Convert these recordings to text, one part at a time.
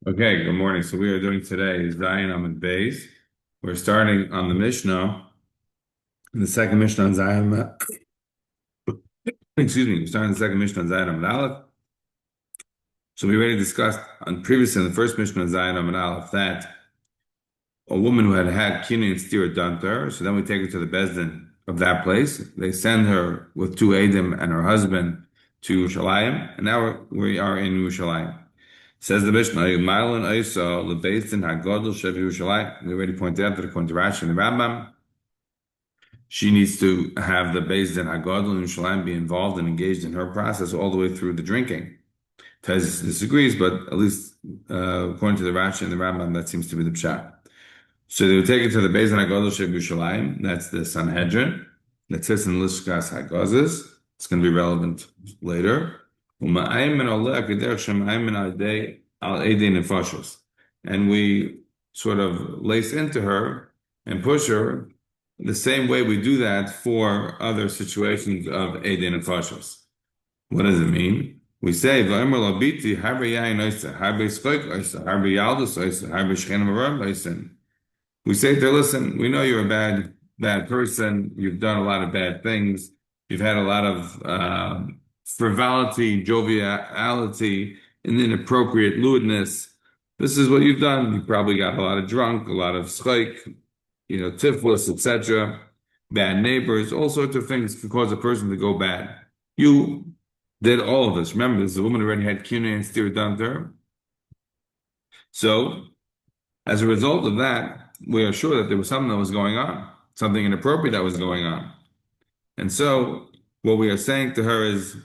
Okay, good morning. So we are doing today Zion Amud Beis. We're starting on the Mishnah, the second Mishnah on Zion. Excuse me. We're starting the second Mishnah on Zion Amud Aleph. So we already discussed on previously in the first Mishnah on Zion Amud Aleph that a woman who had had kidney and steer done to her. So then we take her to the Bezdin of that place. They send her with two Adim and her husband to Yerushalayim, and now we are in Yerushalayim. Says the Mishnah, Ma'alon Isa leBeitin Hagadol Shev Yerushalayim. We already pointed out that according to Rashi and the Rambam, she needs to have the Beis Din Hagadol in Yerushalayim be involved and engaged in her process all the way through the drinking. Tez disagrees, but at least according to the Rashi and the Rambam, that seems to be the pshat. So they would take it to the Beis Din Hagadol Shev Yerushalayim. That's the Sanhedrin. That sits in Lishkas Hagazes. It's going to be relevant later. And we sort of lace into her and push her the same way we do that for other situations of Eidin and Fashos. What does it mean? We say, we say to her, listen, we know you're a bad person. You've done a lot of bad things. You've had a lot of frivolity, joviality, and inappropriate lewdness. This is what you've done. You probably got a lot of drunk, a lot of schik, tiflis, etc., bad neighbors, all sorts of things can cause a person to go bad. You did all of this. Remember, this woman already had kine and steer done to her. So, as a result of that, we are sure that there was something that was going on, something inappropriate that was going on. And so, what we are saying to her is,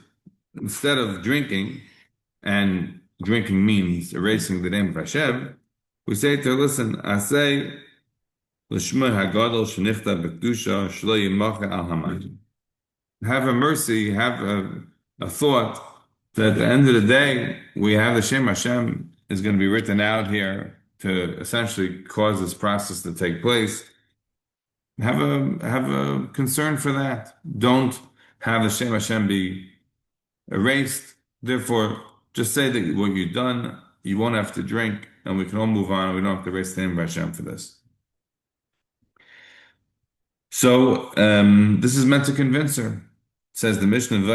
instead of drinking, and drinking means erasing the name of Hashem, we say to her, listen, I say, have a mercy, have a thought that at the end of the day, we have the Shem Hashem is going to be written out here to essentially cause this process to take place. Have a concern for that. Don't have the Shem Hashem be erased. Therefore, just say that what you've done, you won't have to drink, and we can all move on. We don't have to erase the name of Hashem for this. So this is meant to convince her. Says the Mishnah, we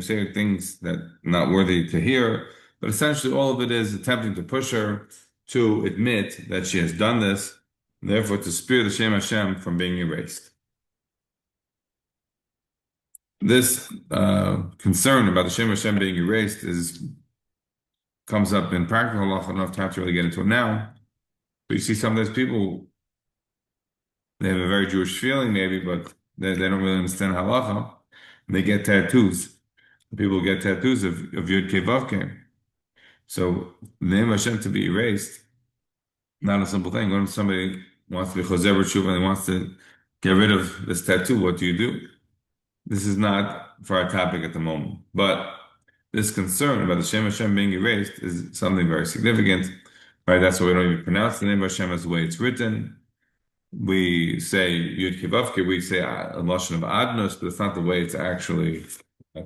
say things that are not worthy to hear, but essentially all of it is attempting to push her to admit that she has done this, and therefore to spare the Shem Hashem from being erased. This concern about the Shem Hashem being erased comes up in practical halacha. Enough time to really get into it now. But you see some of those people, they have a very Jewish feeling maybe, but they don't really understand halacha. And they get tattoos. People get tattoos of Yud Kei Vav Kei. So the name of Hashem to be erased, not a simple thing. When somebody wants to be Choser B'Tshuva and wants to get rid of this tattoo, what do? This is not for our topic at the moment. But this concern about the Shem Hashem being erased is something very significant. Right? That's why we don't even pronounce the name of Hashem as the way it's written. We say Yud Kei Vav Kei, we say a lashon of adnos, but it's not the way it's actually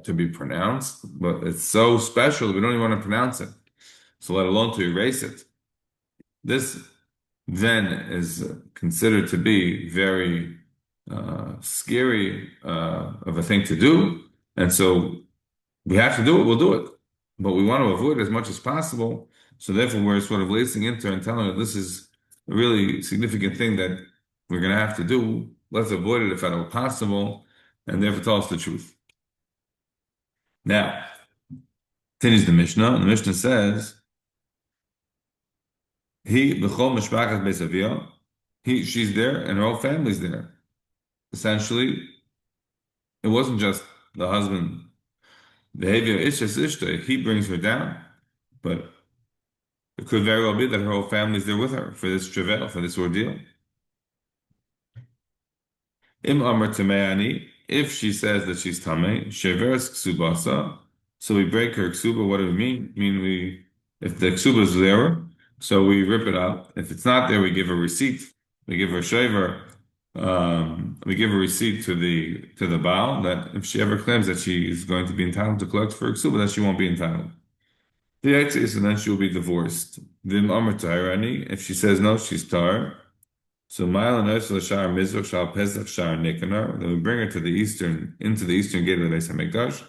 to be pronounced. But it's so special that we don't even want to pronounce it. So let alone to erase it. This then is considered to be very scary of a thing to do, and so we have to do it. We'll do it, but we want to avoid it as much as possible. So therefore, we're sort of lacing into her and telling her this is a really significant thing that we're going to have to do. Let's avoid it if at all possible, and therefore tell us the truth. Now, continues the Mishnah. And the Mishnah says, "He b'chol mishpachas beis avia." She's there, and her whole family's there. Essentially, it wasn't just the husband. Behavior ishes ishta. He brings her down, but it could very well be that her whole family's there with her for this travail, for this ordeal. Im amar tameani, if she says that she's tamei, sheveres ksubasa, so we break her ksuba. What do we mean? If the ksuba is there, so we rip it up. If it's not there, we give a receipt. We give her a shaver. We give a receipt to the Baal that if she ever claims that she is going to be entitled to collect for her ksuba, that she won't be entitled. The Yitzis, and then she will be divorced. Vim Amr Taharani, if she says no, she's tar. So Mile and Ursula Shar Mizrach Shal Pesach Shar Nicanor, then we bring her to the eastern, into the eastern gate of the Beis Hamikdash,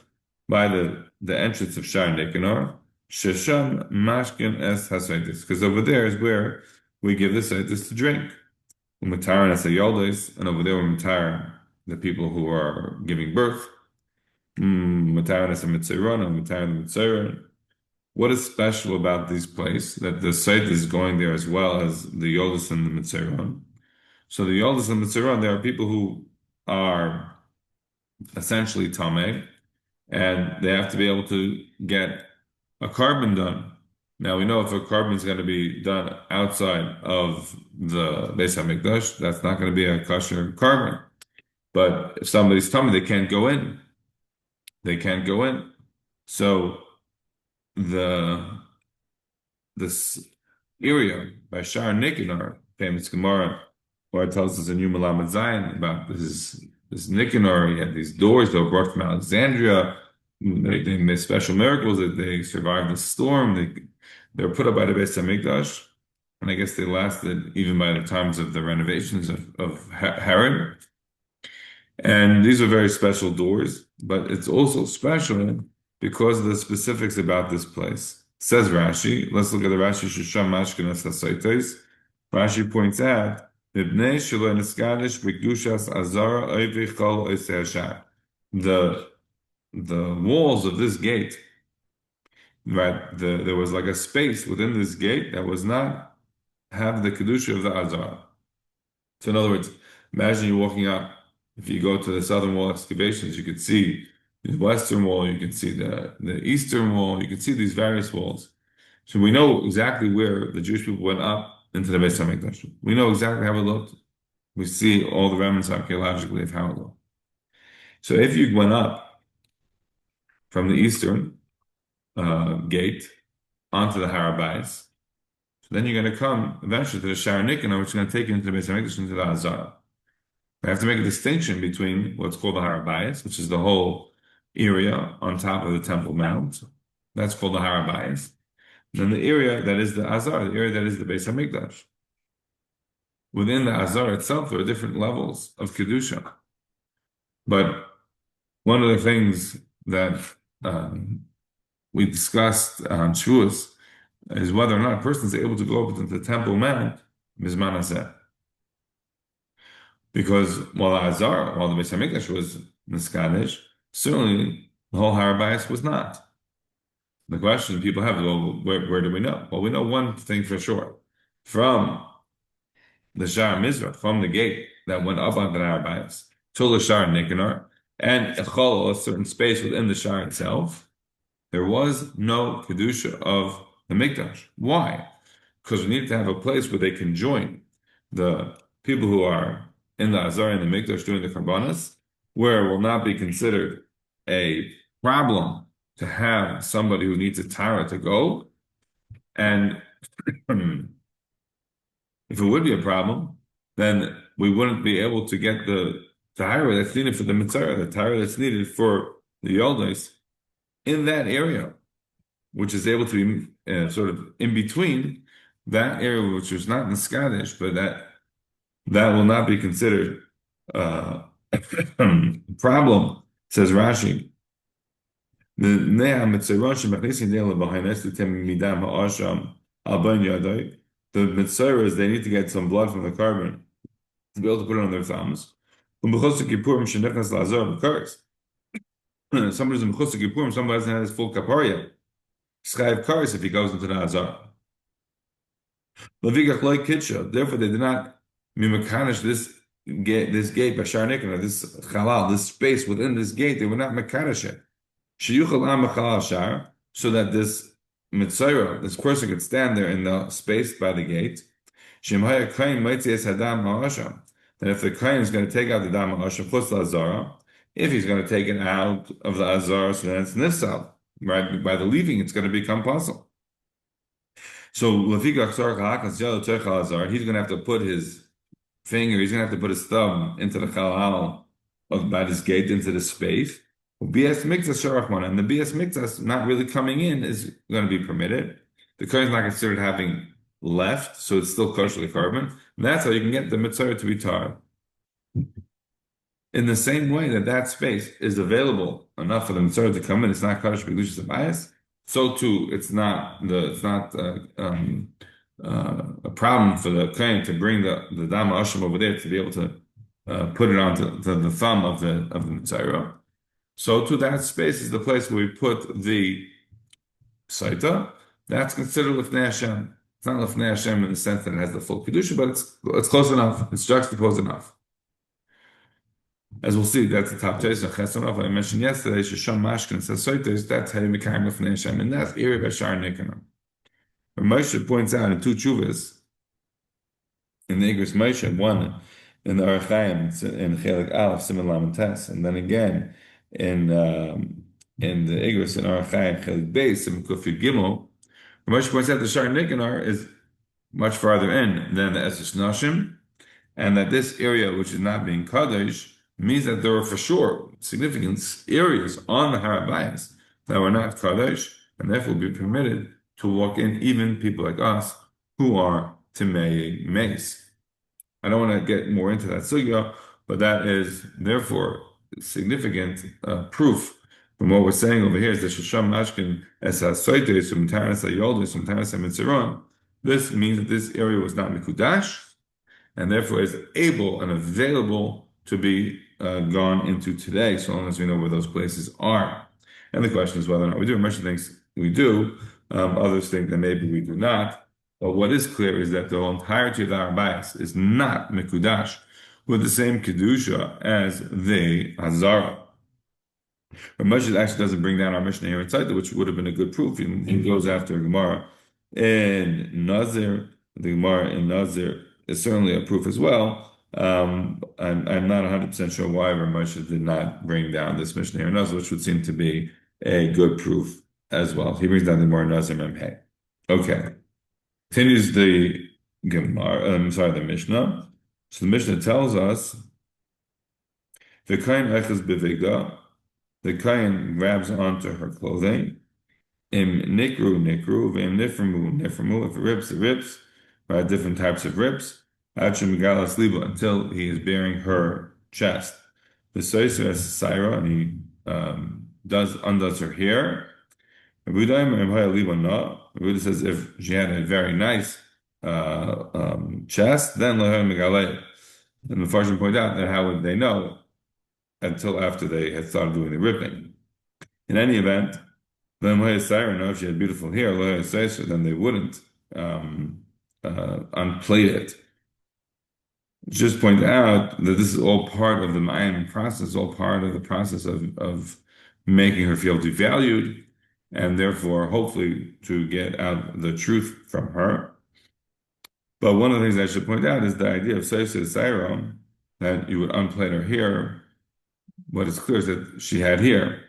by the entrance of Shar Nicanor, Shesham Mashkin Es Hasaitis, because over there is where we give the saitis to drink. Umatar and Asayoldes, and over there we matar the people who are giving birth. Matar and Asamitzayron, and Matar and Mitzayron. What is special about this place that the site is going there as well as the Yoldes and the Mitzayron? So the Yoldas and Mitziron, there are people who are essentially Tameh, and they have to be able to get a carbon done. Now we know if a carbon is going to be done outside of the Beis Hamikdash, that's not going to be a kosher carbon. But if somebody's tummy, they can't go in. They can't go in. So the this area by Shar Nicanor, famous Gemara, where it tells us in Yom Lamed Zayin about this Nicanor. He had these doors that were brought from Alexandria. They made special miracles that they survived the storm. They were put up by the Beis Hamikdash, and I guess they lasted even by the times of the renovations of Herod. And these are very special doors, but it's also special because of the specifics about this place. Says Rashi, let's look at the Rashi Shusham Mashkinas HaSaitais. Rashi points out, "Mibnei shelo niskadish b'kedushas azara oivei chol oisei hashar." The walls of this gate, right? There was like a space within this gate that was not have the kedusha of the azara. So in other words, imagine you're walking up. If you go to the southern wall excavations, you can see the western wall, you can see the eastern wall, you can see these various walls. So we know exactly where the Jewish people went up into the Beis Hamikdash. We know exactly how it looked. We see all the remnants archaeologically of how it looked. So if you went up from the eastern gate onto the Harabais, so then you're going to come eventually to the Shara Nicanor, which is going to take you into the Beis Hamikdash, into the Hazara. We have to make a distinction between what's called the Harabayas, which is the whole area on top of the Temple Mount. That's called the Harabayas. Then the area that is the Azar, the area that is the Beis Hamikdash. Within the Azar itself, there are different levels of Kedusha. But one of the things that we discussed on Shavuos is whether or not a person is able to go up into the Temple Mount, Mizman Hazeh. Because while the Beis Hamikdash was Niskadish, certainly the whole Harabayas was not. The question people have, well, where do we know? Well, we know one thing for sure. From the Shar Mizrach, from the gate that went up onto the Harabayas, to the Shar Nicanor, and Echol, a certain space within the Shar itself, there was no Kedusha of the Mikdash. Why? Because we needed to have a place where they can join the people who are in the Azar and the Mikdash doing the Karbanas, where it will not be considered a problem to have somebody who needs a Tara to go. And if it would be a problem, then we wouldn't be able to get the Tahara that's needed for the Mitzvah, the Tahara that's needed for the Yoldes in that area, which is able to be sort of in between that area, which was not in Scottish, but that will not be considered a problem, says Rashi. The Mitzvahs, they need to get some blood from the carbon to be able to put it on their thumbs. Somebody's in Mechusar Kippurim, somebody hasn't had his full kapar yet. Schayv kares if he goes into the Hazar. Therefore, they did not mimekanish this gate by Shar Nicanor, this halal, this space within this gate. They were not mekanish it. So that this mitzvah, this person could stand there in the space by the gate. That if the kohen is going to take out the dam ha'asham, if he's going to take it out of the azar, so then it's nifsal. Right, by the leaving, it's going to become puzzle. So he's going to have to put his finger, he's going to have to put his thumb into the halal by this gate, into the space. BS Mikzas Sharachman, and the BS Mikzas not really coming in is going to be permitted. The Kohen is not considered having left, so it's still kosher carbon. That's how you can get the mitzvah to be tar. In the same way that that space is available enough for the mitzvah to come in, it's not kosher b'glushas bias. So too, it's not a problem for the kohen to bring the dama asham over there to be able to put it onto the thumb of the mitzvah. So to that space is the place where we put the Sotah. That's considered Lifnei Hashem. It's not Lifnei Hashem in the sense that it has the full Kedusha, but it's close enough. It's juxtaposed enough. As we'll see, that's the top taste of Chesanov. I mentioned yesterday, Shisham Mashkin says Sotah, that's how you make Lifnei Hashem. And that's area by Shar Nikanor. But Moshe points out in two chuvas, in the Igros Moshe, one in the Arachayim, in Chelik Aleph, Simon Lam Tes, and then again in the Igros in Arachayim, Chelik Beis, Simon Kufi Gimel, Moshe points out the Shar Nikanor is much farther in than the Eses Nashim, and that this area, which is not being Kaddish, means that there are for sure significant areas on the Harabayas that were not Kaddish, and therefore will be permitted to walk in, even people like us who are Timei Mace. I don't want to get more into that sugya, but that is therefore significant proof from what we're saying over here is that Shasham Mashkin es hasoites from Taras Ayoldes from Taras Mitzeron. This means that this area was not Mikudash, and therefore is able and available to be gone into today, so long as we know where those places are. And the question is whether or not we do. Moshe thinks we do. Others think that maybe we do not. But what is clear is that the entirety of the Arbayas is not Mikudash with the same Kedusha as the Hazara. But Moshe actually doesn't bring down our Mishnah here inside, which would have been a good proof. He goes after Gemara in Nazir. The Gemara in Nazir is certainly a proof as well. I'm not 100% sure why Moshe did not bring down this Mishnah here in Nazir, which would seem to be a good proof as well. He brings down the Gemara Nazir Memhei. Okay. Continues the Gemara, the Mishnah. So the Mishnah tells us the Kain echas bevigda, the Kain grabs onto her clothing. Im nikru nikru, v'im niframu niframu. If it rips, it rips. Right, different types of rips. Achim galas liba until he is bearing her chest. The soiser as Saira, and he undoes her hair. Buddha says if she had a very nice chest, then leher megale. And the Farshim point out that how would they know until after they had started doing the ripping? In any event, then if she had beautiful hair, then they wouldn't unplait it. Just point out that this is all part of the Mayan process, all part of the process of making her feel devalued, and therefore, hopefully, to get out the truth from her. But one of the things I should point out is the idea of Seisei Saira, that you would unplait her hair. What is clear is that she had hair.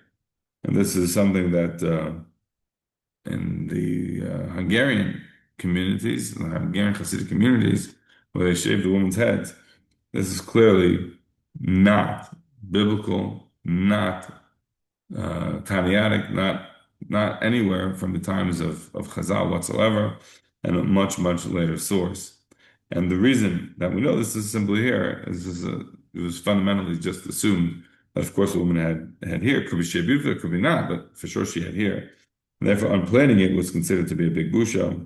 And this is something that in the Hungarian communities, the Hungarian Hasidic communities, where they shave the woman's head, this is clearly not biblical, not Tanaitic, not anywhere from the times of Chazal whatsoever, and a much, much later source. And the reason that we know this is simply here is it was fundamentally just assumed that, of course, a woman had hair. Could be shebuva, could be not, but for sure she had hair. And therefore, unplaiting it was considered to be a big busha,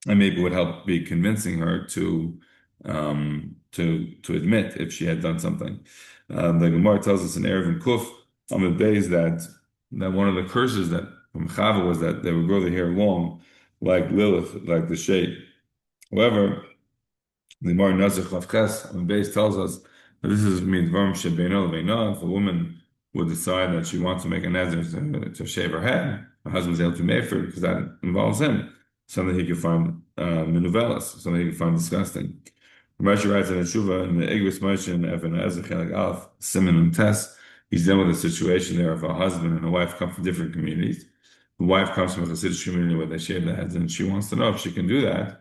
and maybe would help be convincing her to admit if she had done something. The Gemara tells us in Erevin Kuf Amud Beis that one of the curses that from Chava was that they would grow their hair long, like Lilith, like the shade. However, the Gemara Nazir Chavches Amud Beis tells us that this is midvarim shebeino lebeino. If a woman would decide that she wants to make a nazir to shave her head, her husband's able to make for it because that involves him. Something he could find minuvelas, something he could find disgusting. Rashi writes in the Tshuva in the Igros Moshe and Even Ezer Chelik Aleph Siman and Tes. He's dealing with a situation there of a husband and a wife come from different communities. The wife comes from a Hasidic community where they shave their heads, and she wants to know if she can do that.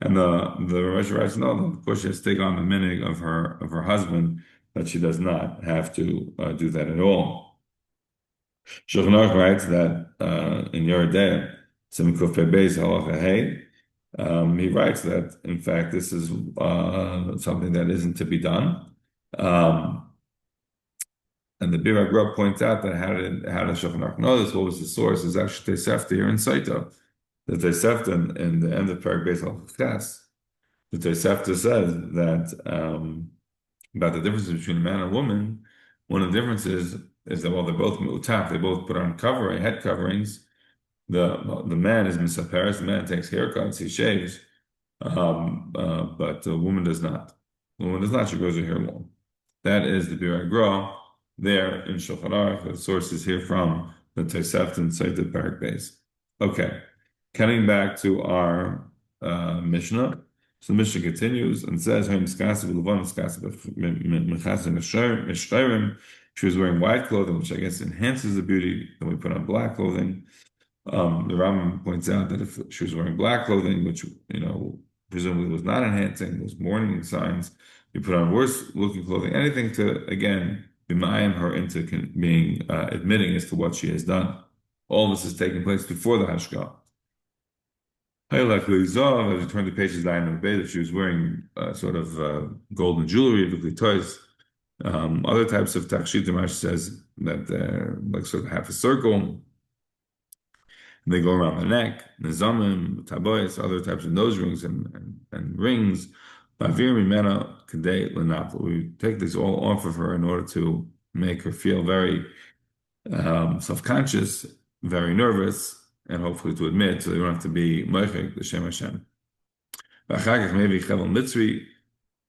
And the Rashi writes, no, of course she has to take on the minig of her husband, that she does not have to do that at all. Shulchan Aruch writes that in Yoreh De'ah, Simon Kuf Beis Halacha Hey, he writes that in fact this is something that isn't to be done. Um, and the Bir Agrah points out that how did Shulchan Aruch know this? What was the source? Is actually Tosefta here in Sotah. The Tosefta in the end of Perek Beis Halacha Ches. The Tosefta says that about the difference between a man and a woman. One of the differences is that while they're both mu'taf, they both put on covering, head coverings. The man is misaperes, the man takes haircuts, he shaves, but the woman does not. The woman does not, she grows her hair long. That is the Bir Gra there in Shulchan Aruch. The source is here from the Tosefta and Sotah Perek Beis. Okay, coming back to our Mishnah. So the Mishnah continues and says, she was wearing white clothing, which I guess enhances the beauty. Then we put on black clothing. The Rambam points out that if she was wearing black clothing, which presumably was not enhancing, was mourning signs, you put on worse looking clothing, anything to again bemayim her into being admitting as to what she has done. All this is taking place before the hashkah. As you turn to pages 9 and that she was wearing sort of golden jewelry, toys. Other types of tachshit, the Rashi says that they're like sort of half a circle. They go around the neck, nizamim, taboyas, other types of nose rings and rings. We take this all off of her in order to make her feel very self-conscious, very nervous, and hopefully to admit, so they don't have to be moichek, the Shem Hashem. Maybe chevel mitzri,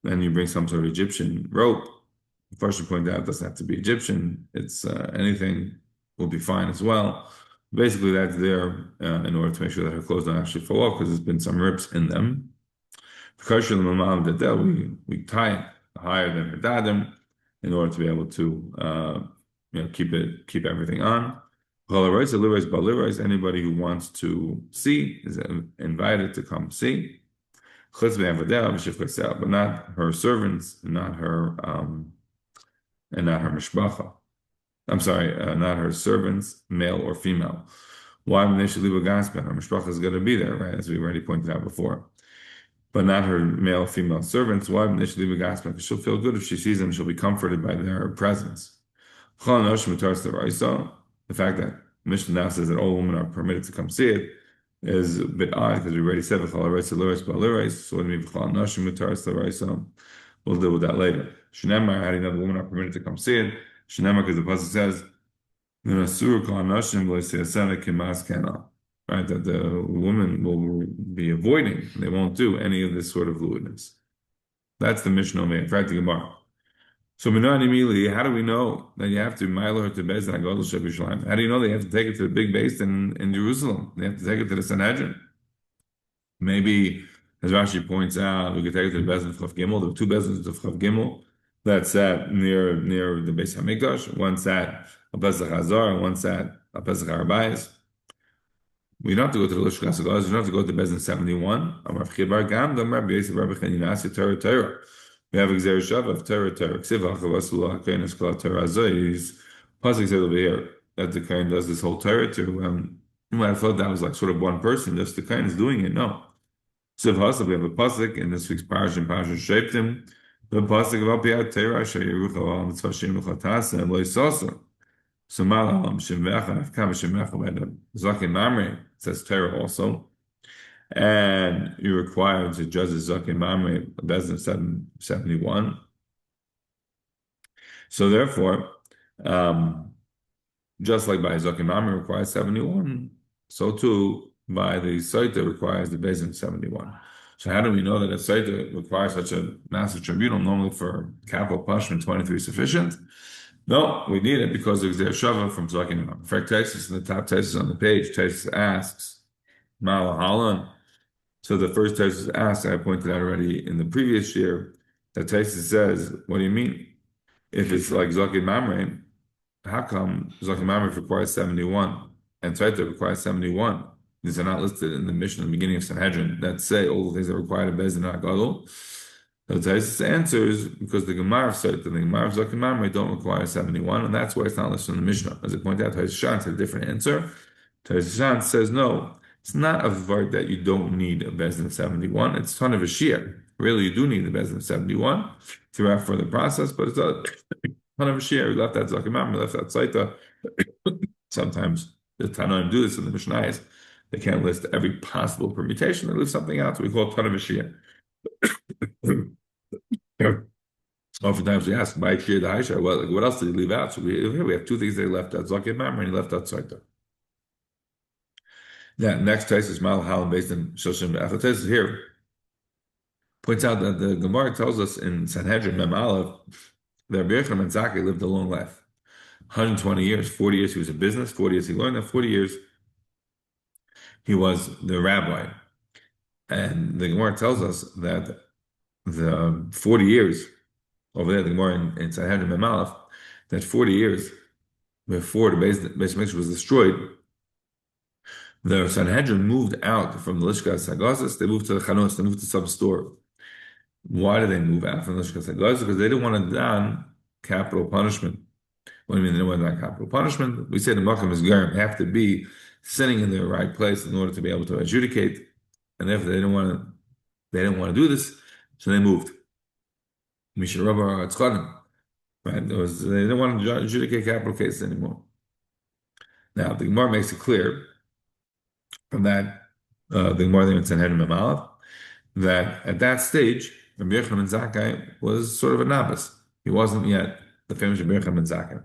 then you bring some sort of Egyptian rope. First, you point out it doesn't have to be Egyptian. It's anything will be fine as well. Basically, that's there in order to make sure that her clothes don't actually fall off because there's been some rips in them. Because we tie it higher than her dadim in order to be able to keep everything on. Anybody who wants to see is invited to come see. But not her servants, and not her mishpacha. I'm sorry, not her servants, male or female. Why when they should leave a gospel? Her mishpacha is going to be there, right? As we already pointed out before. But not her male or female servants. Why when they should leave a gospel? Because she'll feel good if she sees them. She'll be comforted by their presence. The fact that Mishnah now says that all women are permitted to come see it is a bit odd because we already said so what do you mean we'll deal with that later. Shnemar, how do you know the women are permitted to come see it? Shnemar, because the pasuk says right, that the woman will be avoiding, they won't do any of this sort of lewdness. That's the Mishnah in fact the Gemara. So immediately, how do we know that you have to mile her to Beis Hagadol Yerushalayim? How do you know they have to take it to the big base in Jerusalem? They have to take it to the Sanhedrin. Maybe, as Rashi points out, we could take it to the Beis of Chav Gimel. There were two Beis of Chav Gimel that sat near the Beis Hamikdash. One sat a Pesach Hazar and one sat a Pesach Harbayis. We don't have to go to the Lishkas Hagadol. We don't have to go to Beis 71. We have Xer Shav of Torah. Ksiv HaChavasula HaKoyin Eskala Torah Azoyis. Pasuk said over here that the Kohen does this whole Torah to you might have thought that was like sort of one person, just the Kohen is doing it. No. Ksiv HaSav, we have a Pasuk in this week's Parash and Parash Sheptim. The Pasuk of Alpiyat Torah Shayeruch Al Mitzvah Shem L'Chatasa and Loisosa. So Malalam Shem Vecha Nafkam Shem Vecha by the Zakin Mamre says Torah also. And you're required to judge the Zakin Mamre, Bezin 771. So therefore, just like by Zakin Mamre requires 71, so too by the Sotah requires the Bezin 71. So how do we know that a Sotah requires such a massive tribunal? Normally for capital punishment, 23 is sufficient. No, we need it because there's a Shava from Zakin Mamre. In fact, Tesis in the top Tesis on the page, Tesis asks, Malahalan. So the first Tesis asks, I pointed out already in the previous year, that Tesis says, what do you mean? If it's like Zakin Mamre, how come Zakin Mamre requires 71 and Sotah requires 71? These are not listed in the Mishnah in the beginning of Sanhedrin that say all the things that are required of Beis Hagadol. So Taisus answers because the Gemara said that the Gemara of Zakim Mamre don't require 71, and that's why it's not listed in the Mishnah. As I pointed out, Taisus Shan said a different answer. Taisus Shan says no, it's not a vart that you don't need a Bezdin of 71. It's a ton of a Shia. Really, you do need a Bezdin of 71 throughout further process, but it's a ton of a Shia. We left that Zakim Mamre, left that Sotah. Sometimes the Tanoim do this in the Mishnayos. They can't list every possible permutation. They leave something out, so we call it ton of a Shia. Oftentimes we ask, "Why share the Haisha? What else did he leave out?" So we have two things they left out: Zakim Mamre and he left out Sotah. That next case is Malahal based in Shoshim Achates here points out that the Gemara tells us in Sanhedrin Mem Aleph that Rabbi Yochanan ben Zakkai lived a long life, 120 years. 40 years he was in business, 40 years he learned, and 40 years he was the rabbi. And the Gemara tells us that the 40 years over there, the Gemara in Sanhedrin Mem Aleph, that 40 years before the Beis Mikdash was destroyed, the Sanhedrin moved out from the Lishkas Hagazis, they moved to the Chanos, they moved to some store. Why did they move out from the Lishkas Hagazis? Because they didn't want to don capital punishment. What do you mean they didn't want to don capital punishment? We say the Makam is Garim have to be sitting in the right place in order to be able to adjudicate. And if they didn't want to do this, so they moved. Misha Rabba Tzchanim. Right? They didn't want to adjudicate capital cases anymore. Now the Gemara makes it clear from that the Gemara in Sanhedrin Mem Aleph that at that stage Rabbi Yochanan ben Zakkai was sort of a novice. He wasn't yet the famous Rabbi Yochanan ben Zakkai.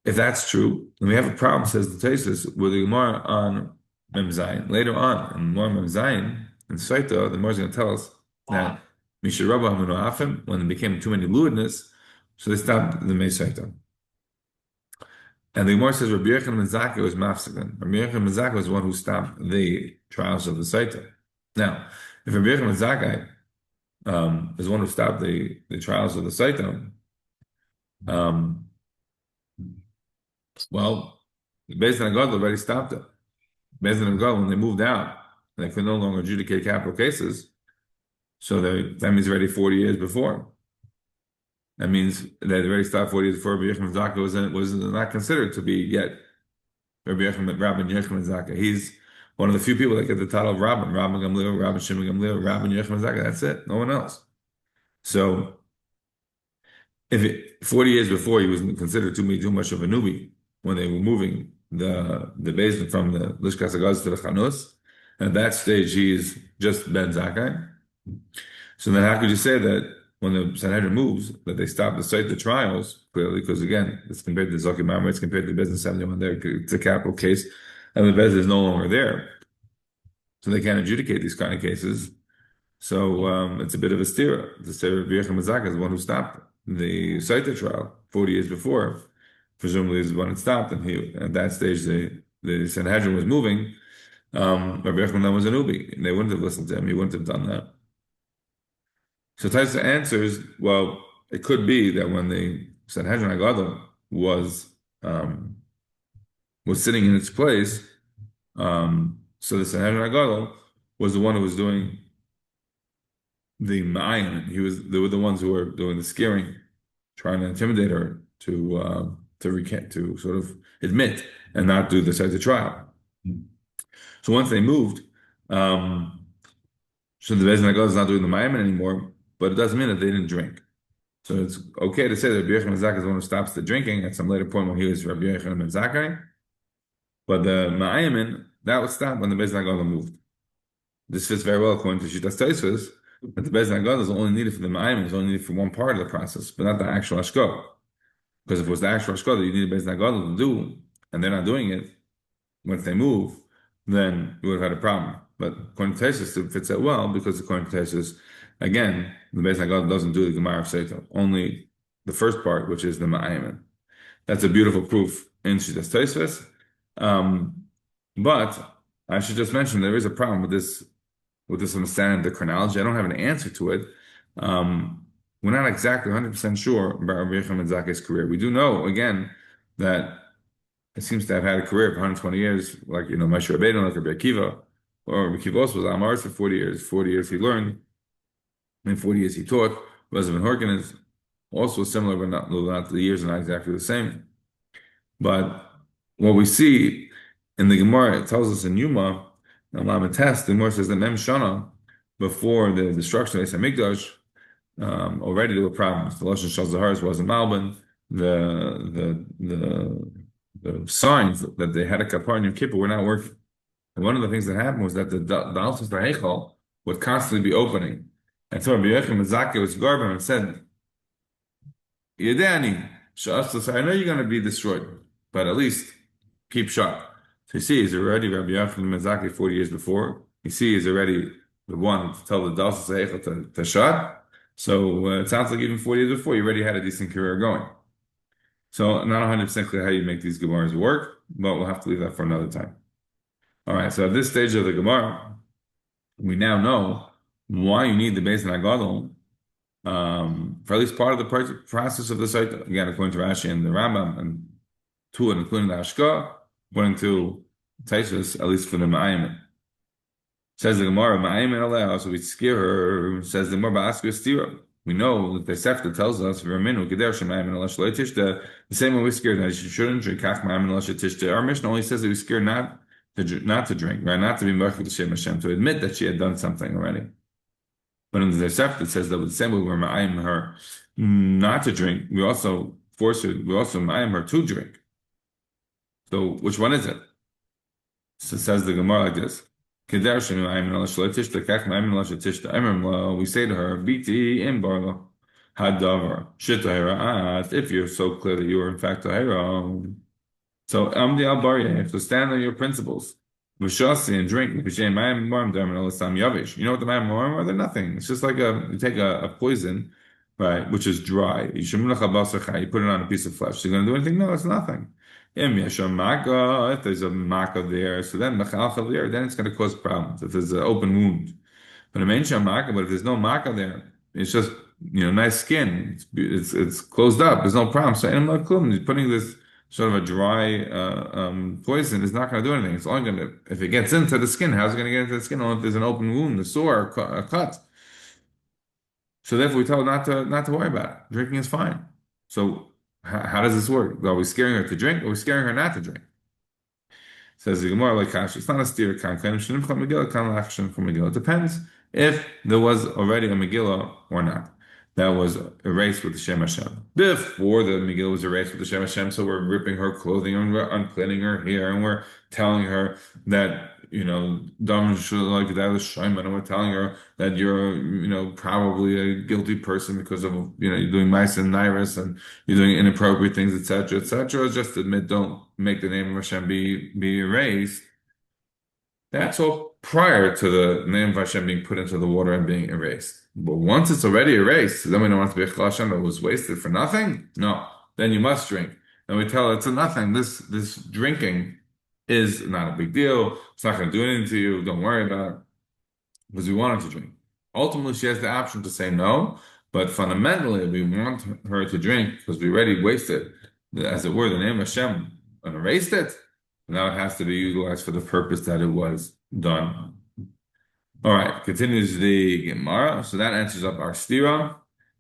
If that's true, then we have a problem, says the Tosfos, with the Gemara on Mem Zayin. Later on, in Gemara Mem Zayin, in Sotah, the Gemara is going to tell us that Misha Rabba Hamunu Afim, when there became too many lewdness, so they stopped the Mei Sotah. And the Gemara says Rabbi Yochanan ben Zakkai was mafsikan. Rabbi Yochanan ben Zakkai was the one who stopped the trials of the Sotah. Now, if Rabbi Yochanan ben Zakkai is the one who stopped the trials of the Sotah, well, the Beis Din HaGadol already stopped it. Beis Din HaGadol, when they moved out, they could no longer adjudicate capital cases. So that means already 40 years before. That means they already stopped 40 years before Rabbi Yochanan ben Zakkai was not considered to be yet Rabbi Yochanan ben Zakkai. He's one of the few people that get the title of Rabban Gamliel, Rabban Shimon Gamliel, Rabban Yochanan ben Zakkai. That's it. No one else. So, 40 years before he was considered too much of a newbie when they were moving the basin from the Lishkas Hagaz to the Chanus, and at that stage he is just Ben Zakkai. So then how could you say that when the Sanhedrin moves, that they stop the trials, clearly, because again, it's compared to Zakim Mamre, it's compared to the Bezdin 71 there, it's a capital case, and the Bezdin is no longer there. So they can't adjudicate these kind of cases. So it's a bit of a stira. The say Rabbi Yochanan ben Zakkai is the one who stopped the Sotah trial 40 years before. Presumably is when it stopped, and at that stage the Sanhedrin was moving. Rabbi Yochanan was a newbie, and they wouldn't have listened to him. He wouldn't have done that. So Taisa answers, well, it could be that when the Sanhedrin Agadol was sitting in its place, so the Sanhedrin Agadol was the one who was doing the ma'ayin. They were the ones who were doing the scaring, trying to intimidate her to sort of admit and not do the Sotah trial. So once they moved, so the Beis Din HaGadol is not doing the ma'ayin anymore, but it doesn't mean that they didn't drink. So it's okay to say that Rabbi Yochanan ben Zakkai is the one who stops the drinking at some later point when he was Rabbi Yochanan ben Zakkai. But the ma'ayin, that would stop when the Beis Din HaGadol moved. This fits very well according to Shitas Tosfos, that the Beis Din HaGadol is only needed for the ma'ayin, is only needed for one part of the process, but not the actual hashkol. Because if it was the actual hashkol that you need the Beis Din HaGadol to do, and they're not doing it, once they move, then you would have had a problem. But according to Tosfos, it fits that well, because according to Tosfos, again, the Beis Din HaGadol doesn't do the Gemara of Sotah, only the first part, which is the ma'ayin. That's a beautiful proof in Shitas Tosfos. But I should just mention there is a problem with this understanding of the chronology. I don't have an answer to it. We're not exactly 100% sure about Rabbi Yochanan ben Zakkai's career. We do know, again, that it seems to have had a career of 120 years, like Moshe Rabbeinu, like Rabbi Akiva. or Rabbi Kiva also was Amaris for 40 years. 40 years he learned, and 40 years he taught. Rabbi Horkin is also similar, but not the years are not exactly the same. But what we see in the Gemara, it tells us in Yuma, test, the Gemara says that Mem Shana, before the destruction of Hamikdash, already there were problems. The Lashon Shal Zaharis wasn't Malbin. The signs that they had a kapar in Yom Kippur were not working. And one of the things that happened was that the Altus Heichal would constantly be opening. And so Rabbi Yochanan Mezakeh was Garban and said, Yedani, I know you're going to be destroyed, but at least keep shut. So you see, he's already Rabbi Yochanan Mezakeh 40 years before. You see, he's already the one to tell the Dalsas Heichal to shut. So it sounds like even 40 years before, you already had a decent career going. So not 100% clear how you make these Gemaras work, but we'll have to leave that for another time. All right, so at this stage of the Gemara, we now know why you need the Beis Nagadol for at least part of the process of the Sotah. Again, according to Rashi and the Rambam, and two, including the Hashka, according to Taisus, at least for the Ma'ayim. Says the Gemara, Ma'ayim aleh, so we scare her. Says the Gemara, Ba'asku Stira. We know that the Sefta tells us, the same way we scared that you shouldn't drink. Our mission only says that we scared not to drink, right? Not to be Merchel to Shem Hashem, to admit that she had done something already. But in the Sefta, it says that with the same way we're Ma'ayim her not to drink, we also Ma'ayim her to drink. So which one is it? So it says the Gemara like this. We say to her, Biti in Barla, Hadavar, Shita if you're so clear that you are in fact Tahira. So Amdi al Barya, so stand on your principles. Vishasi and drink. You know what the Mayim Morim are? They're nothing. It's just like you take a poison, right, which is dry. You put it on a piece of flesh. You're going to do anything? No, it's nothing. If there's a maka there, so then then it's going to cause problems. If there's an open wound, but if there's no maka there, it's just nice skin. It's closed up. There's no problem. So he's putting this sort of a dry poison is not going to do anything. It's only going to, if it gets into the skin, how's it going to get into the skin? Only if there's an open wound, a sore, a cut. So therefore, we tell her not to worry about it. Drinking is fine. So how does this work? Are we scaring her to drink, or are we scaring her not to drink? Says the Gemara like Kash. It's not a steer kan Megillah. It depends if there was already a Megillah or not that was erased with the Shem Hashem. Before the Megillah was erased with the Shem Hashem, so we're ripping her clothing and we're uncleaning her hair and we're telling her that Dam should like that was Shaiman, and we're telling her that you're probably a guilty person because of you're doing mice and nairis and you're doing inappropriate things, etc., etc. Just admit, don't make the name of Hashem be erased. That's all prior to the name of Hashem being put into the water and being erased. But once it's already erased, then we don't want to be a Chal Hashem that was wasted for nothing. No, then you must drink. And we tell her it's a nothing. This drinking is not a big deal. It's not going to do anything to you. Don't worry about it. Because we want her to drink. Ultimately, she has the option to say no, but fundamentally, we want her to drink because we already wasted, as it were, the name of Hashem and erased it. Now it has to be utilized for the purpose that it was done. All right, continues the Gemara. So that answers up our stira.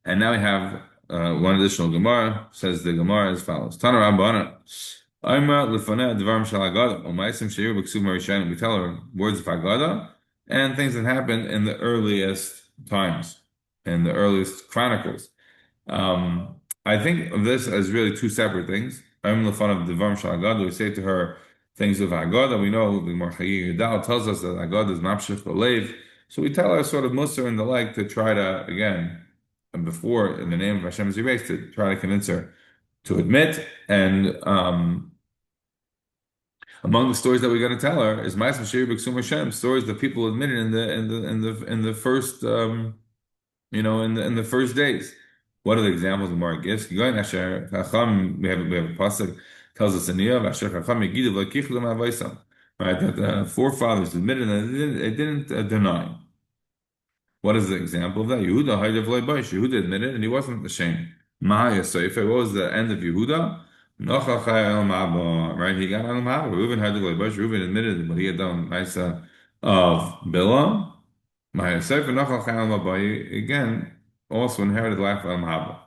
And now we have one additional Gemara. Says the Gemara as follows. Tana Rabbana. We tell her words of Haggadah and things that happened in the earliest times, in the earliest chronicles. I think of this as really two separate things. We say to her things of Haggadah. We know the Marchagi Yudal tells us that Haggadah is Mapshich B'Leiv. So we tell her sort of Musar and the like to try to, again, before in the name of Hashem is erased, to try to convince her to admit. And among the stories that we're going to tell her is Ma'aseh Shir B'Ksum Hashem, stories that people admitted in the first in the first days. What are the examples the Gemara gives? We have a pasuk tells us in Yov, right, that the forefathers admitted that they didn't deny. What is the example of that? Yehuda admitted and he wasn't ashamed. What was the end of Yehuda? Right, he got Reuben admitted what he had done. Nice of Bilam. My Sefer Nachal Chaim Abayi again also inherited the life of Haba.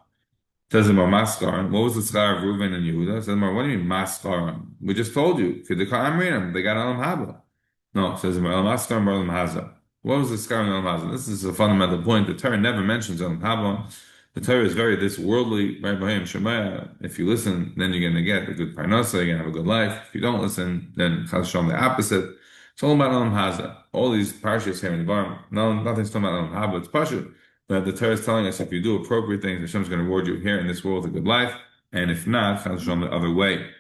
Says him Maskaron. What was the schar of Reuven and Yehuda? Says him, what do you mean Maskaron? We just told you. They got Alam Haba. No, says him Maskaron Alam Haza. What was the schar of Alam Haza? This is a fundamental point. The Torah never mentions Alam Haba. The Torah is very this worldly, right? Shemaya. If you listen, then you're going to get a good parnasa. You're going to have a good life. If you don't listen, then Chas Shalom the opposite. It's all about Alam Haza. All these parshas here in the bottom. No, nothing's talking about Alam Haba. It's Pasha. But the Torah is telling us if you do appropriate things, Hashem's going to reward you here in this world with a good life, and if not, Chas Shalom the other way.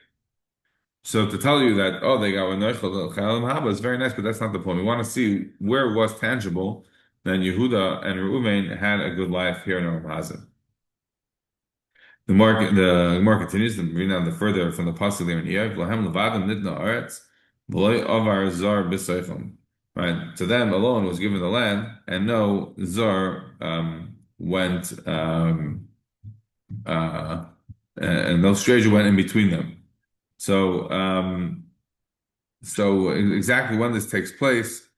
So to tell you that, oh, they got Noichel Chayalim Haba is very nice, but that's not the point. We want to see where it was tangible that Yehuda and Reuven had a good life here in Olam Hazeh. The more continues, reading on the further from the pasuk there in Erev, Lahem Levadim Nidna Aretz, V'loi Avar Zar B'Seichom. Right, to them alone was given the land, and no Zar went, and no stranger went in between them. So, exactly when this takes place,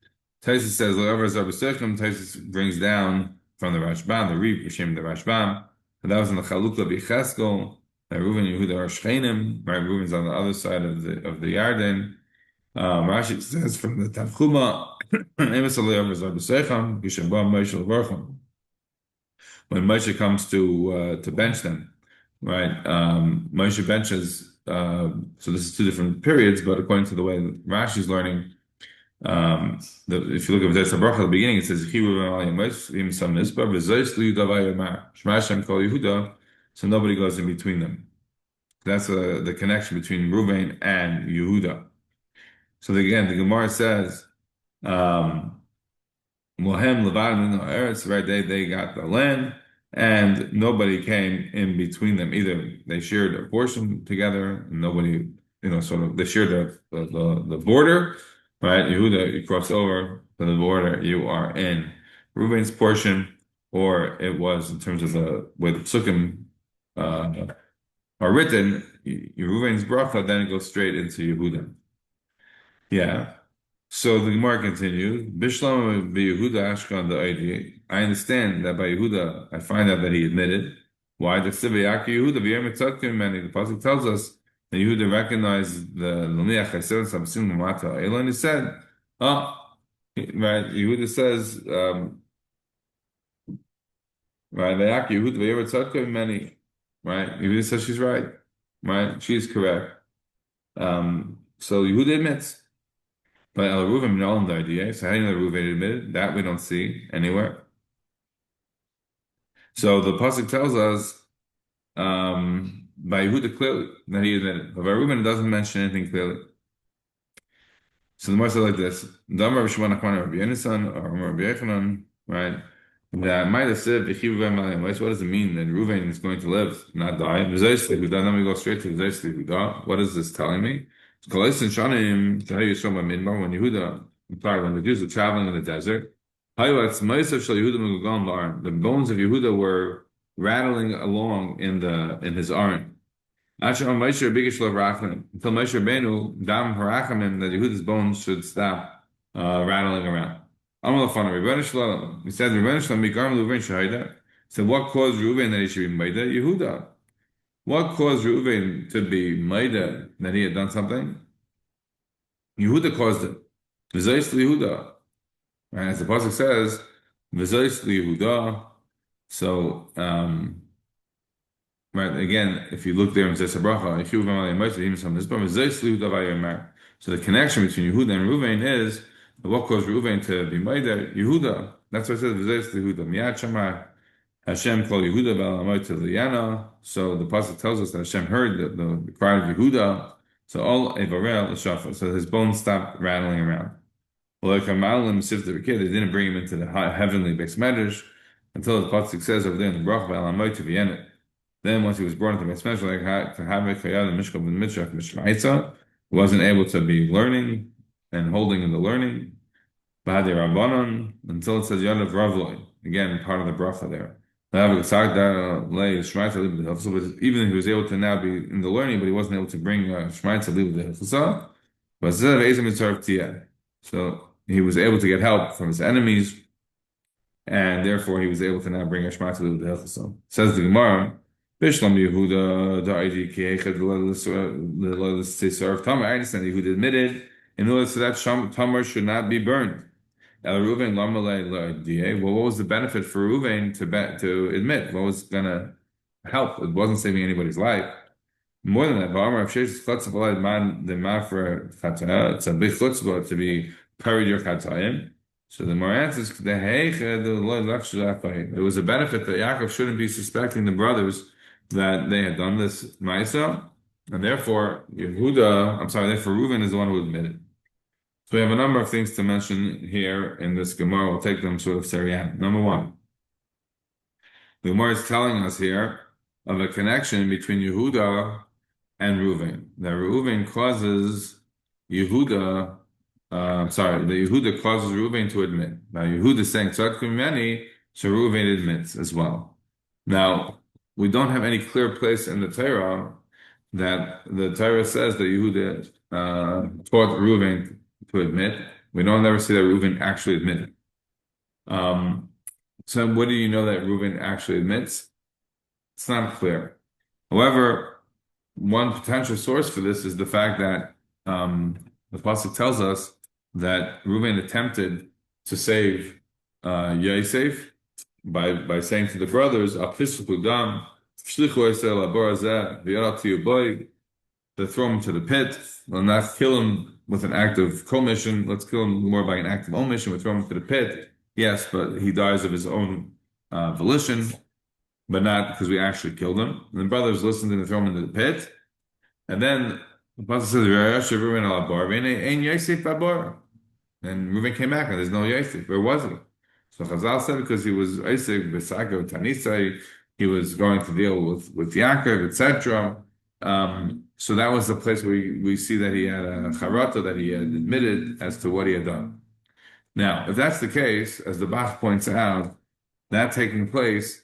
Taisus says, "Whatever Zar B'Seichom," Taisus brings down from the Rashbam, the Reeb, Hashem the Rashbam. And that was in the Chalukah B'Cheskel. Reuven and Yehuda are Shchenim. Right, Reuven's on the other side of the Yarden. Rashi says from the Tanchuma, when Moshe comes to bench them, right? Moshe benches. So this is two different periods, but according to the way Rashi's learning, if you look at the Bracha at the beginning, it says so nobody goes in between them. That's the connection between Reuven and Yehuda. So again, the Gemara says, Mohem Levadim Eretz, right? They got the land, and nobody came in between them. Either they shared a portion together, and nobody, sort of they shared the border, right? Yehuda, you cross over to the border, you are in Reuven's portion, or it was in terms of the way the psukim are written, Reuven's bracha, then it goes straight into Yehuda. Yeah. So the Gemara continues, Bishlam Yehuda Ashkan the idea. I understand that by Yehuda, I find out that he admitted. Why? The Yehuda the Pasuk tells us that Yehuda recognized the Lumiach Chesed Samsim Mata Elah, and he said, oh, right, Yehuda says, right, Yehuda many, right? Yehuda says she's right, she's correct. So Yehuda admits. But El Reuven Minolam the idea. So how do you know Reuven admitted? That we don't see anywhere. So the pasuk tells us by Yehuda clearly that he admitted. But by Reuven it doesn't mention anything clearly. So the more said like this: Damar Rishwan Akwan Rabbi Yonasan or Rabbi Yechanan, right? That might have said, what does it mean that Reuven is going to live, not die? Then we go straight to Yehuda. What is this telling me? When Yehuda, when the Jews were traveling in the desert, the bones of Yehuda were rattling along in his arm. Until Moshe Rabbeinu dam harachamim that Yehuda's bones should stop rattling around. He said, so what caused Reuven that he should be Maida? Yehuda. What caused Reuven to be Maida that he had done something? Yehuda caused it. V'zayis Yehuda. And as the pasuk says, V'zayis Yehuda. So, right, again, if you look there in Zayis Bracha, so the connection between Yehuda and Reuven is what caused Reuven to be Maida? Yehuda. That's why it says V'zayis Yehuda. Miyad Shema Hashem called Yehuda Ba'alamoy to Liyana. So the pasuk tells us that Hashem heard the cry of Yehuda. So all Evarel Shafa. So his bones stopped rattling around. Well, like Amalim Sifta Bekir, they didn't bring him into the heavenly Beis Medrash until the pasuk says over there in the Brach Ba'alamoy to Vienna. Then once he was born into Beis Medrash, like Havik Hayad and Mishkov and Mitzrach Mishmaitza, wasn't able to be learning and holding in the learning. Ba'adi Rabbanon until it says Yad of Ravloi. Again, part of the bracha there. So even he was able to now be in the learning, but he wasn't able to bring Shmaitza Liv the Hilchasa. So he was able to get help from his enemies, and therefore he was able to now bring Ashma to the Hilchasam. Says the Gemara, Bishlam Yehuda, the ID Kiechet, the serve Tamar. I understand Yehuda admitted in order so that Tamar should not be burned. Now, Reuven, well, what was the benefit for Reuven to admit? What was gonna help? It wasn't saving anybody's life. More than that, V'amar Rav Sheshes chutzpah man the mafra chatayah. It's a big chutzpah to be buried your chatayim. So the more answers, it was a benefit that Yaakov shouldn't be suspecting the brothers that they had done this ma'isa, and therefore therefore Reuven is the one who admitted. So we have a number of things to mention here in this Gemara. We'll take them sort of seriyan. Number one, the Gemara is telling us here of a connection between Yehuda and Reuven. That Reuven causes Yehuda, the Yehuda causes Reuven to admit. Now Yehuda is saying Tzadkum Meni, so Reuven admits as well. Now we don't have any clear place in the Torah that the Torah says that Yehuda taught Reuven to admit. We don't ever see that Reuven actually admitted. So what do you know that Reuven actually admits? It's not clear. However, one potential source for this is the fact that the pasuk tells us that Reuven attempted to save Yosef by saying to the brothers, to throw him to the pit, will not kill him with an act of commission. Let's kill him more by an act of omission. We throw him to the pit. Yes, but he dies of his own volition, but not because we actually killed him. And the brothers listened and throw him into the pit. And then the pasuk says, and Reuven came back and there's no Yosef. Where was he? So Chazal said because he was Isaac, Besaka, Tanisai, he was going to deal with Yaakov, etc. So that was the place where we see that he had a charata, that he had admitted as to what he had done. Now, if that's the case, as the Bach points out, that taking place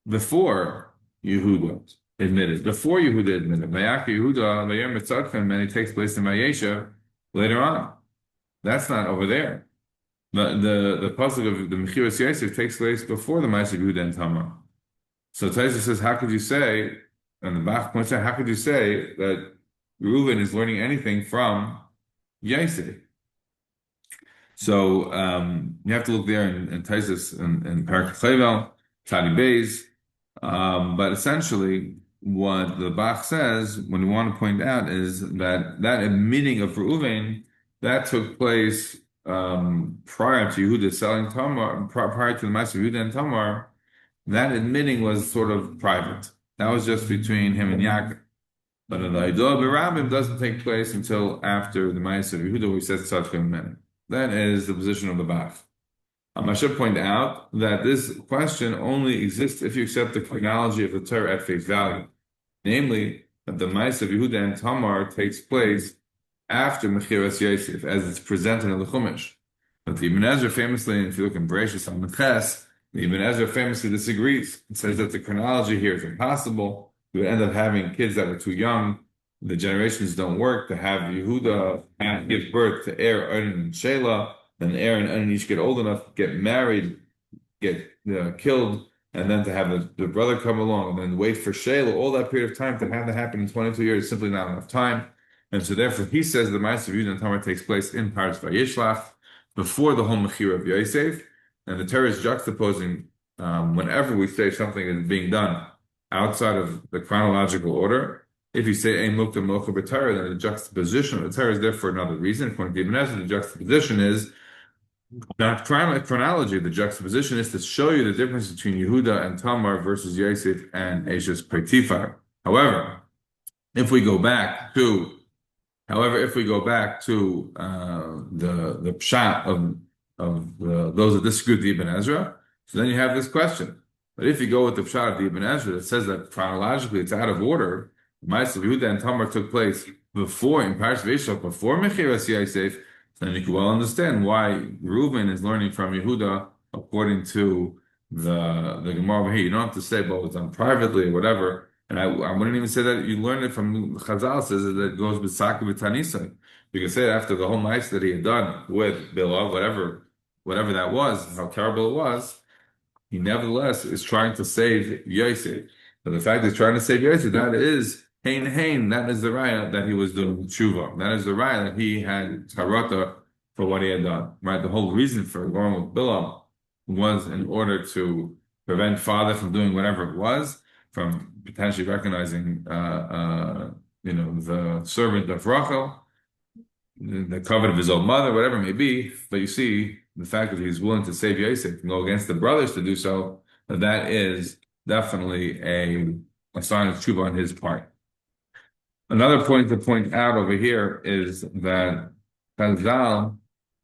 before Yehuda admitted, Vayaka Yehuda, Vayem Mitzadchem, and it takes place in Vayesha later on. That's not over there. The pasuk of the Mechiras Yosef takes place before the Ma'aseh Yehuda and Tamar. So Taisa says, how could you say, and the Bach points out, how could you say that Reuven is learning anything from Yosef? So you have to look there in Taisus and Parak Chayvel, Tadi Beis. But essentially, what the Bach says, when we want to point out, is that admitting of Reuven that took place prior to Yehuda selling Tamar, prior to the Master Yehuda and Tamar. That admitting was sort of private. That was just between him and Yaakov. But the Idolah B'Rabim doesn't take place until after the Master Yehuda, where he says Tzadkim Meni. That is the position of the Bach. I should point out that this question only exists if you accept the chronology of the Torah at face value, namely that the Ma'aseh of Yehuda and Tamar takes place after Mechiras Yosef, as it's presented in the Chumash. But the Ibn Ezra famously, if you look in Bereshis on the Ches, the Ibn Ezra famously disagrees. It says that the chronology here is impossible. You would end up having kids that are too young. The generations don't work. To have Yehuda give birth to Er, Onan, and Shelah, then Er and Onan each get old enough, get married, get killed, and then to have the brother come along and then wait for Shelah, all that period of time to have that happen in 22 years is simply not enough time. And so therefore he says the Ma'aseh of Yehuda and Tamar takes place in Paras Vayishlach, before the whole Mechira of Yosef, and the Torah is juxtaposing whenever we say something is being done outside of the chronological order. If you say Ein Mukta Mocha B'Torah, then the juxtaposition of the Torah is there for another reason. According to Ibn Ezra, the juxtaposition is not chronology. The juxtaposition is to show you the difference between Yehuda and Tamar versus Yosef and Eshes Potiphar. However, if we go back to the pshat of those that disagree with the Ibn Ezra, so then you have this question. But if you go with the pshat of the Ibn Ezra that says that chronologically it's out of order, the Ma'aseh of Yehuda and Tamar took place before, in Paras Vayishlach, before Mechiras Yosef, then you can well understand why Reuven is learning from Yehuda according to the Gemara here. You don't have to say, well, it's done privately or whatever. And I wouldn't even say that you learned it from Chazal says that it goes with Saki with Tanisa. You can say after the whole mice that he had done with Bilah, whatever that was, how terrible it was, he nevertheless is trying to save Yosef. But the fact that he's trying to save Yosef, that is Hain, that is the raya that he was doing tshuva. That is the raya that he had tarata for what he had done. Right? The whole reason for going with Bilam was in order to prevent father from doing whatever it was, from potentially recognizing the servant of Rachel, the covenant of his own mother, whatever it may be. But you see, the fact that he's willing to save Yosef and go against the brothers to do so, that is definitely a sign of tshuva on his part. Another point to point out over here is that Chazal,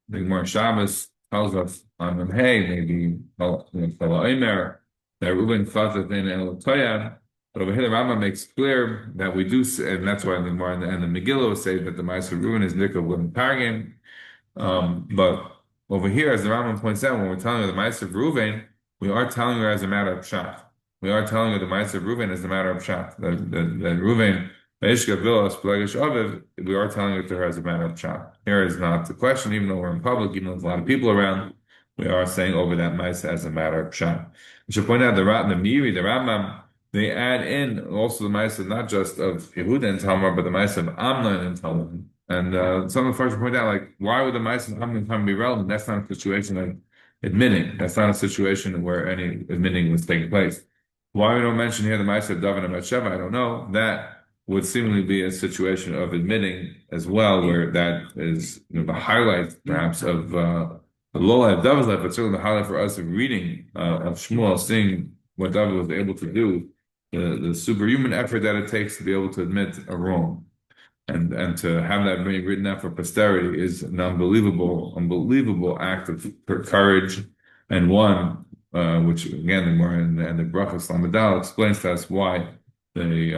the Gemara Shabbos tells us on Hey, maybe Omer, that Reuben thought that in El Toyad, but over here the Rambam makes clear that we do, and that's why the Gemara and the Megillah say that the Ma'aser Reuben is Nik of Women Paragim. But over here, as the Rambam points out, when we're telling her the Ma'aser Reuven, we are telling her as a matter of pshat. We are telling her the Ma'aser Reuven as a matter of pshat. That Reuven Meishka Vilas Pelegish Aviv, we are telling it to her as a matter of pshat. Here is not the question, even though we're in public, even though there's a lot of people around, we are saying over that Ma'aser as a matter of pshat. I should point out the Miri, the Rambam, they add in also the Ma'aser not just of Yehuda and Tamar, but the Ma'aser of Amnon and Tamar. And some of the first point out, like, why would the Ma'aser of Amnon and Tamar be relevant? That's not a situation of admitting. That's not a situation where any admitting was taking place. Why we don't mention here the Ma'aser of David and Bathsheba, I don't know. That would seemingly be a situation of admitting as well, where that is the highlight perhaps of the low life of David's life, but certainly the highlight for us of reading of Shmuel, seeing what David was able to do, the superhuman effort that it takes to be able to admit a wrong. And to have that being written out for posterity is an unbelievable act of courage, and one which again the more and the Bracha Slamadal explains to us why they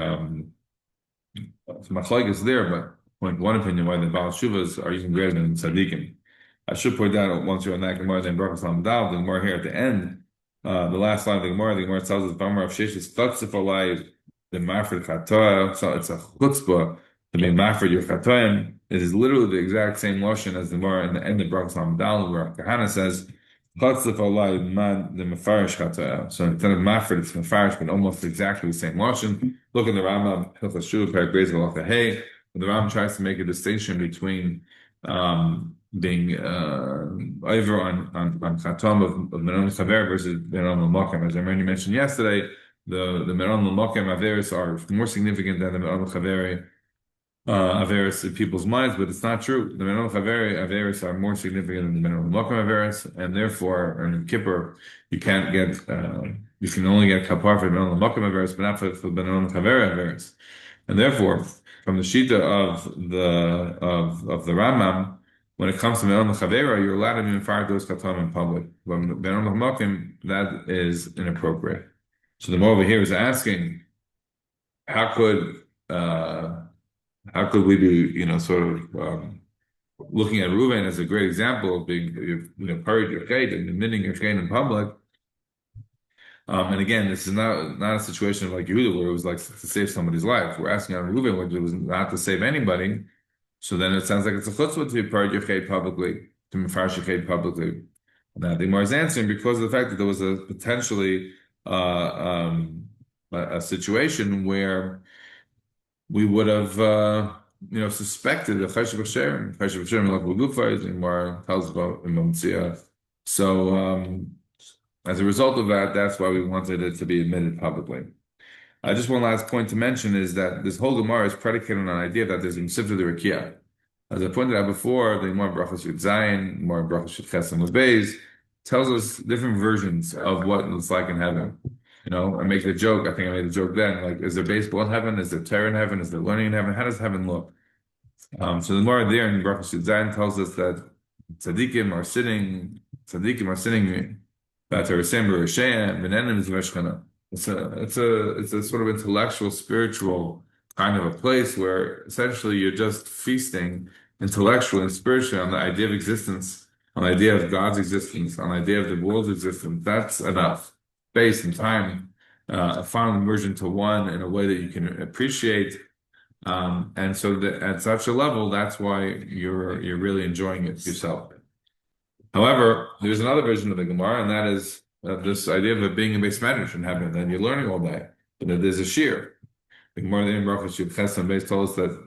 Machlok is there, but one opinion why the Baal Shuvas are even greater than Tzaddikim. I should point out once you're on that Gemara, then Baruch Hashem Dal, the Gemara here at the end, the last line of the Gemara tells us Bamar of Sheshis Tatzif Alai, the Mafred Chatoa, so it's a chutzpah to be Mafred your Chatoim. It is literally the exact same lotion as the Gemara in the end of Baruch Hashem Dal, where Kahana says Tatzif Alai man the Mefarish Chatoa. So instead of Mafred, it's Mefarish, but almost exactly the same lotion. Look in the Rambam, Hilchos Shuv, Paragraph Halacha Hey. The Rambam tries to make a distinction between being over on Chatam of Meron Chaver versus Meron L'Mokem. As I already mentioned yesterday, the Meron L'Mokem Averis are more significant than the Meron Chaver Averis in people's minds, but it's not true. The Meron Chaver Averis are more significant than the Meron L'Mokem Averis, and therefore, in Kippur, you can't get you can only get kapar for Meron L'Mokem Averis, but not for Meron Chaver Averis. And therefore, from the Shita of the Rambam, when it comes to Meron L'Chavera, you're allowed to be mefarad those katam in public. But Meron L'Mokim, that is inappropriate. So the more over here is asking, how could we be, sort of looking at Reuven as a great example of being, parried your chait and admitting your chait in public? And again, this is not a situation like Yehuda where it was like to save somebody's life. We're asking on Reuven, which was not to save anybody. So then it sounds like it's a chutzpah to be parried your chait publicly, to mefarish your chait publicly. Now the Gemara is answering because of the fact that there was a potentially a situation where we would have suspected the chesed b'shem like Gufa, the Gemara tells about in Mamtzia. So as a result of that, that's why we wanted it to be admitted publicly. Just one last point to mention is that this whole Gemara is predicated on an idea that there's a Sifta de Rikia. As I pointed out before, the Gemara Brachos Yud Zayin, Gemara Brachos Yud Ches Amud Beis, tells us different versions of what it's like in heaven. I make the joke, I think I made the joke then, like, is there baseball in heaven? Is there Torah in heaven? Is there learning in heaven? How does heaven look? So the Gemara there in Brachos Yud Zayin tells us that tzaddikim are sitting it's a sort of intellectual, spiritual kind of a place where essentially you're just feasting intellectually and spiritually on the idea of existence, on the idea of God's existence, on the idea of the world's existence. That's enough. Space and time a final immersion to one in a way that you can appreciate. And so that at such a level, that's why you're really enjoying it yourself. However, there's another version of the Gemara, and that is this idea of it being a base medrash in heaven, and you're learning all day, but that there's a shear. The Gemara in Baruch Ches and Beis told us that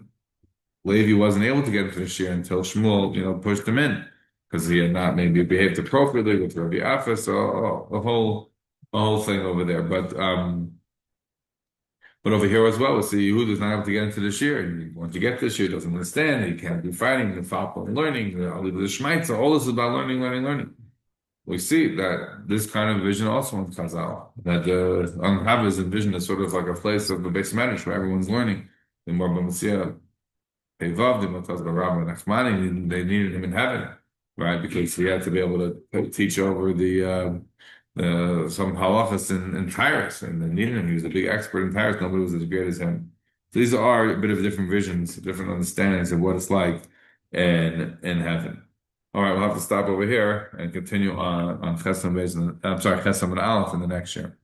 Levi wasn't able to get into the shear until Shmuel, pushed him in because he had not maybe behaved appropriately with Rabbi Afa, so a whole thing over there. But over here as well, we see Yehuda's not able to get into the shir. And once you get this shir, he doesn't understand. He can't be fighting, the follow and learning, the Shmaitza. All this is about learning, learning, learning. We see that this kind of vision also in Chazal, that the Anhav is envisioned as sort of like a place of the base management where everyone's learning. The more Evav, the Mataz Barab and Nachmani, they needed him in heaven, right? Because he had to be able to teach over some halachas in Tyrus, and they needed him. He was a big expert in Tyrus. Nobody was as great as him. So these are a bit of different visions, different understandings of what it's like in heaven. All right, we'll have to stop over here and continue on Chesam Beis. I'm sorry, Chesam and Aleph in the next year.